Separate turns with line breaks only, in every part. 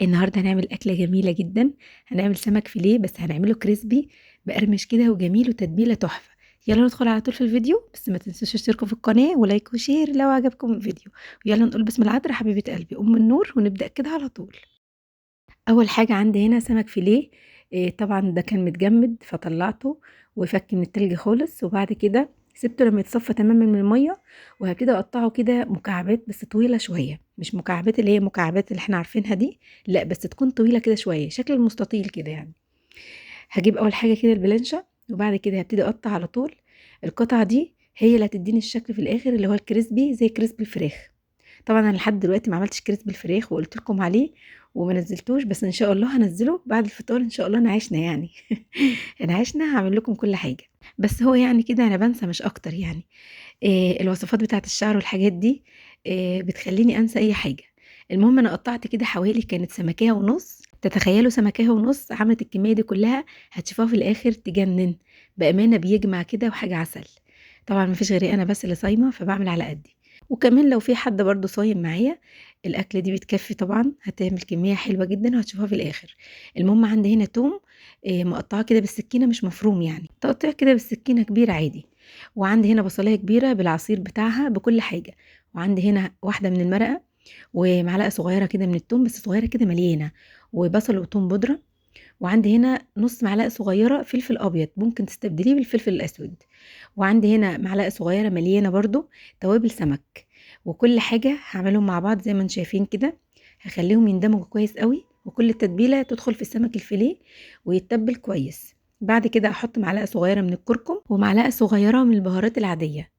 النهارده هنعمل أكلة جميلة جدًا، هنعمل سمك فيليه بس هنعمله كريسبي مقرمش كده وجميل وتتبيلة تحفة. يالّا ندخل على طول في الفيديو، بس ما تنسوش تشتركوا في القناة ولايك وشير لو عجبكم الفيديو، ويالّا نقول بسم العطر حبيبة قلبي أم النور ونبدأ كده على طول. أول حاجة عندي هنا سمك فيليه، طبعًا ده كان متجمد فطلّعته وفك من التلج خالص، وبعد كده سِبته لمّا يتصفى تمامًا من المَيّة، وهابتدي أقطّعه كده مكعبات بس طويلة شوية، مش مكعبات اللي هي مكعبات اللي إحنا عارفينها دي، لأ بس تكون طويلة كده شوية، شكل المستطيل كده يعني. هاجيب أول حاجة كده البلانشة، وبعد كده هابتدي أقطّع على طول، القطعة دي هي اللي هتدّيني الشكل في الآخر اللي هو الكريسبي زي كريسبي الفراخ. طبعًا أنا لحد دلوقتي ما عملتش كريسبي الفراخ وقُلت لكم عليه وما نزّلتوش، بس إن شاء الله هانزّله بعد الفطار إن شاء الله إن عِشنا يعني. إن عِشنا هاعمل لكم كل حاجة، بس هو يعني كده أنا بانسى مش أكتر يعني. الوصفات بتاعة الشعر والحاجات دي بتخلّيني أنسى أي حاجة. المهم أنا قطّعت كده حوالي كانت سمكية ونُص، تتخيّلوا سمكية ونُص عملت الكمية دي كلّها، هتشوفوها في الآخر تجنّن، بأمانة بيجمع كده وحاجة عسل. طبعًا ما فيش غيري أنا بس اللي صايمة، فباعمل على قدّي، وكمان لو في حد برضه صايم معايا، الأكلة دي بتكفّي طبعًا، هتعمل كمية حلوة جدًا وهتشوفوها في الآخر. المهم عندي هنا توم مقطّعاه كده بالسكينة مش مفروم يعني، تقطيع كده بالسكينة كبير عادي. وعندي هنا بصلاية كبيرة بالعصير بتاعها بكل حاجة، وعندي هنا واحدة من المرقة، ومعلقة صغيرة كده من التوم بس صغيرة كده مليانة، وبصل وتوم بودرة، وعندي هنا نُص معلقة صغيرة فلفل أبيض ممكن تستبدليه بالفلفل الأسود، وعندي هنا معلقة صغيرة مليانة برضه توابل سمك، وكل حاجة هاعملهم مع بعض زي ما أنتم شايفين كده، هاخلّيهم يندمجوا كويس أوي، وكل التتبيلة تدخل في السمك الفيليه ويتبل كويس. بعد كده هاحط معلقة صغيرة من الكركم، ومعلقة صغيرة من البهارات العادية.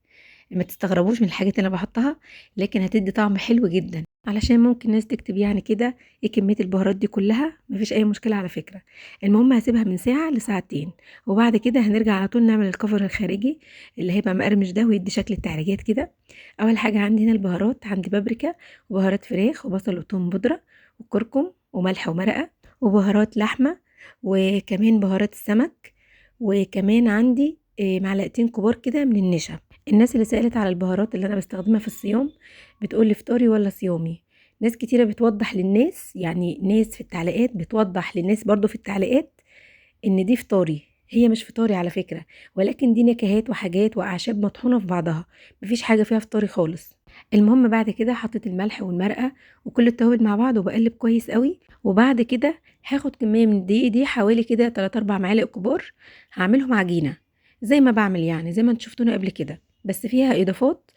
ما تستغربوش من الحاجات اللي أنا باحطها، لكن هتدّي طعم حلو جدًا، علشان ممكن ناس تكتب يعني كده إيه كمية البهارات دي كلّها، ما فيش أي مشكلة على فكرة. المهم هاسيبها من ساعة لساعتين، وبعد كده هنرجع على طول نعمل الcover الخارجي اللي هيبقى مقرمش ده ويدّي شكل التعريجات كده. أول حاجة عندي هنا البهارات، عندي بابريكا وبهارات فراخ وبصل وتوم بودرة وكركم وملح ومرقة وبهارات لحمة، وكمان بهارات السمك، وكمان عندي معلقتين كبار كده من النشا. الناس اللي سألت على البهارات اللي أنا باستخدمها في الصيام بتقول لي فطاري والّا صيامي، ناس كتيرة بتوضّح للناس، يعني ناس في التعليقات بتوضّح للناس برضه في التعليقات إن دي فطاري، هي مش فطاري على فكرة، ولكن دي نكهات وحاجات وأعشاب مطحونة في بعضها، ما فيش حاجة فيها فطاري خالص. المهم بعد كده حطيت الملح والمرقة وكل التوابل مع بعض وباقلّب كويس أوي، وبعد كده هاخد كمية من الدقيق دي حوالي كده 3، 4 معالق كبار، هاعملهم عجينة، زي ما باعمل يعني زي ما أنتم شفتوني قبل كده، بس فيها إضافات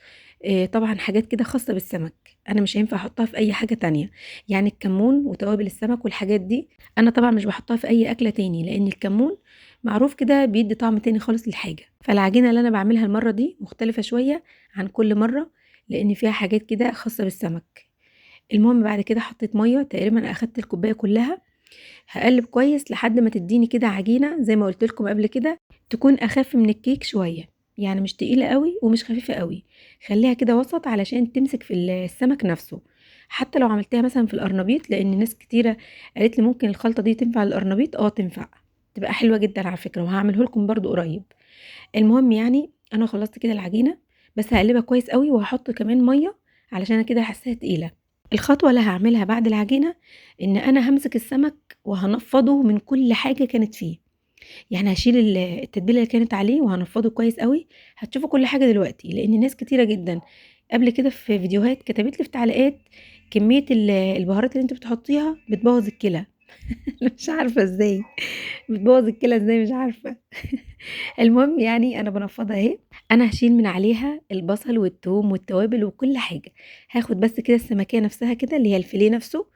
طبعًا حاجات كده خاصة بالسمك، أنا مش هينفع أحطها في أي حاجة تانية، يعني الكمون وتوابل السمك والحاجات دي أنا طبعًا مش باحطها في أي أكلة تاني، لإن الكمون معروف كده بيدّي طعم تاني خالص للحاجة، فالعجينة اللي أنا باعملها المرّة دي مختلفة شوية عن كل مرّة، لإن فيها حاجات كده خاصة بالسمك. المهم بعد كده حطيت مَيّة تقريبًا أخدت الكوباية كلّها، هاقلّب كويس لحد ما تدّيني كده عجينة زي ما قُلت لكم قبل كده، تكون أخف من الكيك شوية، يعني مش تقيلة أوي ومش خفيفة أوي، خلّيها كده وسط علشان تمسك في السمك نفسه، حتى لو عملتيها مثلًا في القرنبيط لإن ناس كتيرة قالت لي ممكن الخلطة دي تنفع للقرنبيط، تنفع، تبقى حلوة جدًا على فكرة وهاعمله لكم برضه قريب. المهم يعني أنا خلّصت كده العجينة، بس هاقلّبها كويس أوي وهاحط كمان مَيّة علشان أنا كده حاساها تقيلة. الخطوة اللي هاعملها بعد العجينة إن أنا هامسك السمك وهانفّضه من كل حاجة كانت فيه، يعني هاشيل التتبيلة اللي كانت عليه وهانفّضه كويس أوي، هتشوفوا كل حاجة دلوقتي، لإن ناس كتيرة جدًا قبل كده في فيديوهات كتبت لي في تعليقات كمية البهارات اللي أنتِ بتحطيها بتبوّظ الكلى. مش عارفة إزاي، بتبوّظ الكلى إزاي مش عارفة. المهم يعني أنا بانفّضها أهي، أنا هاشيل من عليها البصل والثوم والتوابل وكل حاجة، هاخد بس كده السمكية نفسها كده اللي هي الفيليه نفسه،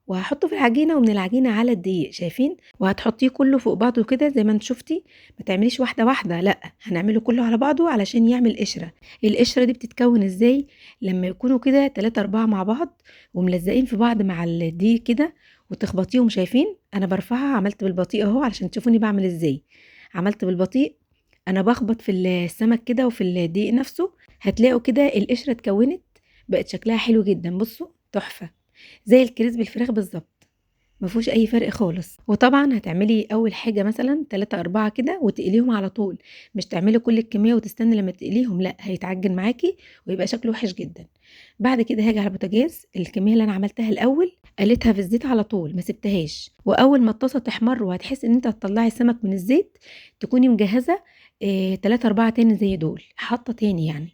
وهاحطه في العجينة ومن العجينة على الدقيق شايفين؟ وهتحطيه كله فوق بعضه كده زي ما أنتِ شُفتِ، ما تعمليش واحدة واحدة لأ، هنعمله كله على بعضه علشان يعمل قشرة، القشرة دي بتتكوّن إزاي؟ لمّا يكونوا كده 3، 4 مع بعض وملزقين في بعض مع الدقيق كده وتخبطيهم شايفين؟ أنا بارفعها عملت بالبطيء أهو علشان تشوفوني باعمل إزاي، عملت بالبطيء أنا باخبط في السمك كده وفي الدقيق نفسه، هتلاقوا كده القشرة اتكوّنت، بقت شكلها حلو جدًا، بُصّوا تحفة، زي الكريسبي الفراخ بالضبط. ما فيهوش أي فرق خالص. وطبعًا هتعملي أول حاجة مثلًا 3، 4 كده وتقليهم على طول، مش تعملي كل الكمية وتستني لمّا تقليهم، لأ هيتعجن معاكِ ويبقى شكله وحش جدًا. بعد كده هاجي على البوتاجاز، الكمية اللي أنا عملتها الأول قليتها في الزيت على طول ما سبتهاش، وأول ما الطاسة تحمر وهتحسي إن أنتِ هتطلعي السمك من الزيت، تكوني مجهزة 3، 4 تاني زي دول، حاطة تاني يعني.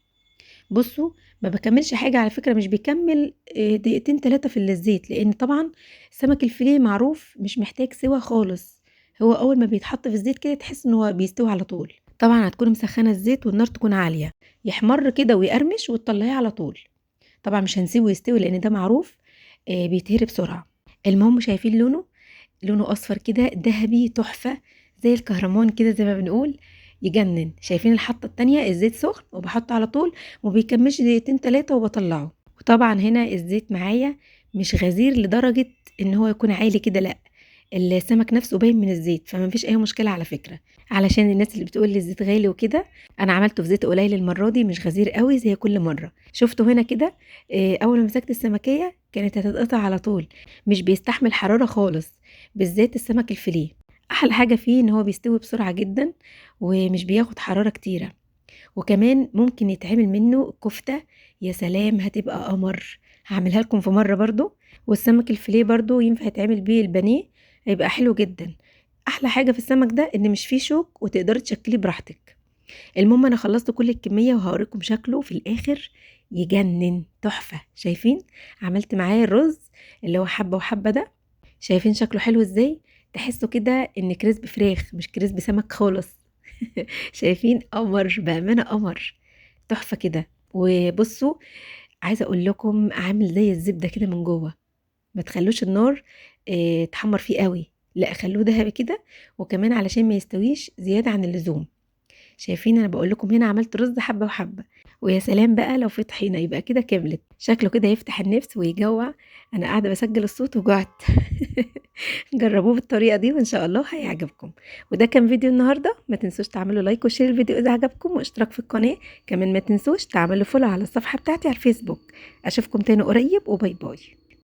بُصّوا، ما باكمّلش حاجة على فكرة، مش بيكمّل دقيقتين 3 في الزيت، لإن طبعًا سمك الفيليه معروف مش محتاج سِوَى خالص، هو أول ما بيتحط في الزيت كده تحسّي إن هو بيستوي على طول. طبعًا هتكوني مسخّنة الزيت والنار تكون عالية، يحمَر كده ويقرمش وتطلّعيه على طول. طبعًا مش هنسيبه يستوي لإن ده معروف بيتهري بسرعة. المهم شايفين لونه؟ لونه أصفر كده دهبي تحفة، زي الكهرمان كده زي ما بنقول، يجنن. شايفين الحطة التانية الزيت سخن وباحطه على طول وما بيكمّلش دقيقتين 3 وباطلّعه. وطبعًا هنا الزيت معايا مش غزير لدرجة إن هو يكون عالي كده لأ، السمك نفسه باين من الزيت، فما فيش أي مشكلة على فكرة. علشان الناس اللي بتقول لي الزيت غالي وكده، أنا عملته في زيت قليل المرّة دي مش غزير أوي زي كل مرّة. شُفتوا هنا كده أول ما مسكت السمكية كانت هتتقطع على طول، مش بيستحمل حرارة خالص، بالذات السمك الفيليه. أحلى حاجة فيه إن هو بيستوي بسرعة جدًا ومش بياخد حرارة كتيرة، وكمان ممكن يتعمل منه كفتة، يا سلام هتبقى قمر! هاعملها لكم في مرة برضه. والسمك الفيليه برضه ينفع يتعمل بيه البانيه، هيبقى حلو جدًا. أحلى حاجة في السمك ده إن مش فيه شوك وتقدري تشكليه براحتك. المهم أنا خلصت كل الكمية وهاوريكم شكله في الآخر يجنن تحفة. شايفين عملت معاه الرز اللي هو حبة وحبة ده، شايفين شكله حلو إزاي؟ تحسوا كده إن كريسبي فراخ مش كريسبي سمك خالص. شايفين قمر، بأمانة قمر، تحفة كده. وبصوا عايزة أقول لكم عامل زي الزبدة كده من جوه، ما تخلوش النار تحمر فيه قوي، لا خلوه دهبي كده، وكمان علشان ما يستويش زيادة عن اللزوم. شايفين أنا باقول لكم هنا عملت رز حبة وحبة، ويا سلام بقى لو في طحينة يبقى كده كملت، شكله كده يفتح النفس ويجوّع. أنا قاعدة باسجّل الصوت وجُعت. جرّبوه بالطريقة دي وإن شاء الله هيعجبكم. وده كان فيديو النهارده، ما تنسوش تعملوا لايك وشير الفيديو إذا عجبكم واشتراك في القناة، كمان ما تنسوش تعملوا فولو على الصفحة بتاعتي على الفيسبوك. أشوفكم تاني قريب وباي باي.